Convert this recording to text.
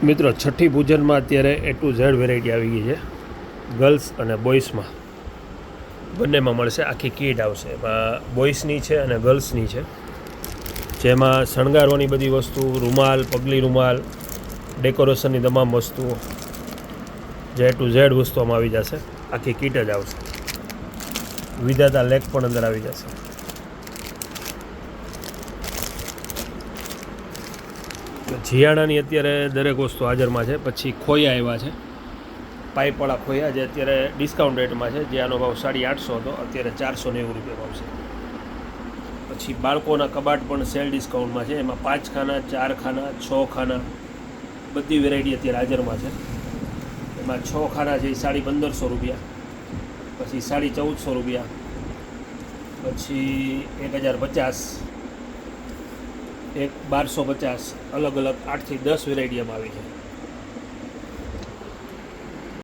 મિત્રો છઠ્ઠી પૂજનમાં અત્યારે એ ટુ ઝેડ વેરાયટી આવી ગઈ છે. ગર્લ્સ અને બોയ്સમાં બંનેમાં મળશે. આખી કીટ આવશે. એમાં બોಯ್સની છે અને ગર્લ્સની છે, જેમાં શણગારવાની બધી વસ્તુ, રૂમાલ, પગલી રૂમાલ, ડેકોરેશનની તમામ વસ્તુઓ, જે એ ટુ ઝેડ વસ્તુ આમાં આવી જશે. આખી કીટ જ આવશે. વિધાતા લેક પણ અંદર આવી જશે. જીયાણાની અત્યારે દરેક વસ્તુ હાજરમાં છે. પછી ખોયા આવ્યા છે, પાઇપવાળા ખોયા, જે અત્યારે ડિસ્કાઉન્ટ રેટમાં છે. જે આનો ભાવ 850 હતો, અત્યારે 490 રૂપિયા ભાવ છે. પછી બાળકોના કબાટ પણ સેલ ડિસ્કાઉન્ટમાં છે. એમાં 5 ખાના, 4 ખાના, 6 ખાના બધી વેરાયટી અત્યારે હાજરમાં છે. એમાં 6 ખાના છે એ 1550 રૂપિયા, પછી 1450 રૂપિયા, પછી 1050, 1250, અલગ અલગ 8 થી 10 વેરાયટી એમાં આવી છે.